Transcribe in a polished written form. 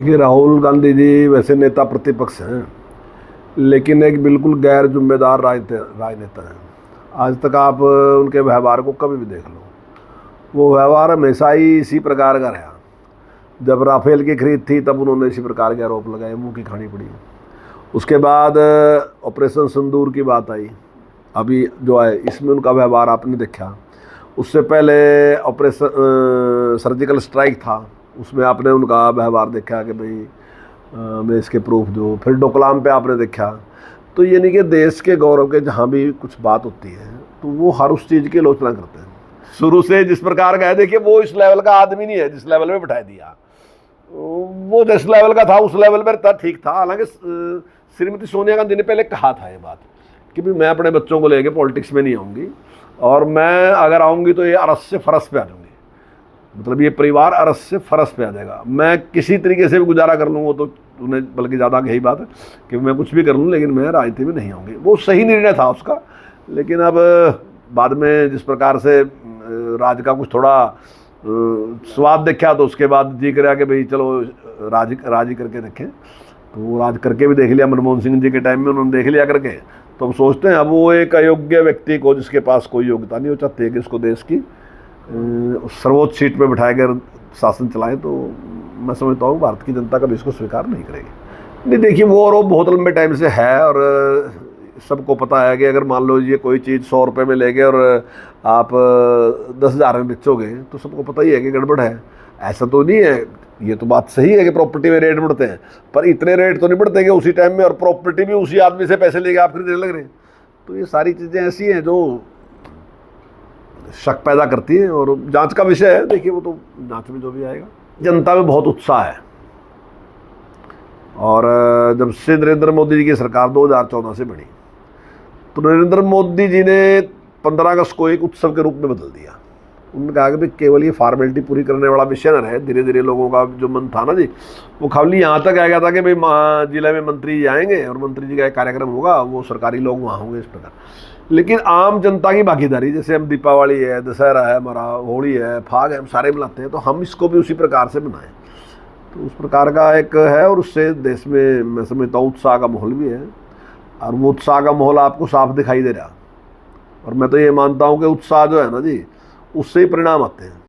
देखिए, राहुल गांधी जी वैसे नेता प्रतिपक्ष हैं, लेकिन एक बिल्कुल गैर जिम्मेदार राजनेता हैं। आज तक आप उनके व्यवहार को कभी भी देख लो, वो व्यवहार हमेशा ही इसी प्रकार का रहा। जब राफेल की खरीद थी तब उन्होंने इसी प्रकार के आरोप लगाए, मुंह की खानी पड़ी। उसके बाद ऑपरेशन सिंदूर की बात आई, अभी जो है इसमें उनका व्यवहार आपने देखा। उससे पहले ऑपरेशन सर्जिकल स्ट्राइक था, उसमें आपने उनका व्यवहार देखा कि भाई मैं इसके प्रूफ दो। फिर डोकलाम पे आपने देखा। तो ये नहीं कि देश के गौरव के जहाँ भी कुछ बात होती है तो वो हर उस चीज़ की आलोचना करते हैं। शुरू से जिस प्रकार का है, देखिए वो इस लेवल का आदमी नहीं है जिस लेवल में बिठा दिया। वो जिस लेवल का था उस लेवल पर ठीक था। हालांकि श्रीमती सोनिया गांधी ने पहले कहा था ये बात कि भी मैं अपने बच्चों को लेके पॉलिटिक्स में नहीं आऊँगी, और मैं अगर आऊँगी तो ये अरस से फरस पे आ जाऊँगी, मतलब ये परिवार अरस से फरस पे आ जाएगा। मैं किसी तरीके से भी गुजारा कर लूँगा, तो उन्हें बल्कि ज़्यादा यही बात है कि मैं कुछ भी कर लूँ लेकिन मैं राजनीति में नहीं आऊँगी। वो सही निर्णय था उसका, लेकिन अब बाद में जिस प्रकार से राज का कुछ थोड़ा स्वाद देखा तो उसके बाद जी करा कि भाई चलो राज ही करके देखें। तो वो राज करके भी देख लिया, मनमोहन सिंह जी के टाइम में उन्होंने देख लिया करके। तो हम सोचते हैं अब वो एक अयोग्य व्यक्ति को, जिसके पास कोई योग्यता नहीं, वो चाहते हैं कि उसको देश की सर्वोच्च सीट पे बिठाकर शासन चलाएं। तो मैं समझता हूँ भारत की जनता कभी इसको स्वीकार नहीं करेगी। नहीं, देखिए वो आरोप बहुत लंबे टाइम से है, और सबको पता है कि अगर मान लो ये कोई चीज़ 100 रुपये में लेके और आप 10,000 में बेचोगे तो सबको पता ही है कि गड़बड़ है। ऐसा तो नहीं है, ये तो बात सही है कि प्रॉपर्टी में रेट बढ़ते हैं, पर इतने रेट तो नहीं बढ़ते कि उसी टाइम में, और प्रॉपर्टी भी उसी आदमी से पैसे लेके आप खरीदने लग रहे हैं। तो ये सारी चीज़ें ऐसी हैं जो शक पैदा करती है, और जांच का विषय है। देखिए वो तो जांच में जो भी आएगा। जनता में बहुत उत्साह है, और जब से नरेंद्र मोदी जी की सरकार 2014 से बनी तो नरेंद्र मोदी जी ने 15 अगस्त को एक उत्सव के रूप में बदल दिया। उन्होंने कहा कि भाई केवल ये फॉर्मेलिटी पूरी करने वाला विषय न रहे। धीरे धीरे लोगों का जो मन था ना जी, वो खाली यहाँ तक आ गया था कि भाई जिले में मंत्री आएंगे और मंत्री जी का एक कार्यक्रम होगा, वो सरकारी लोग वहाँ होंगे, इस प्रकार। लेकिन आम जनता की भागीदारी, जैसे हम दीपावली है, दशहरा है, हमारा होली है, फाग है, हम सारे मिलाते हैं, तो हम इसको भी उसी प्रकार से बनाएं। तो उस प्रकार का एक है, और उससे देश में मैं समझता हूँ उत्साह का माहौल भी है, और वो उत्साह का माहौल आपको साफ दिखाई दे रहा। और मैं तो ये मानता हूँ कि उत्साह जो है ना जी, उससे ही परिणाम आते हैं।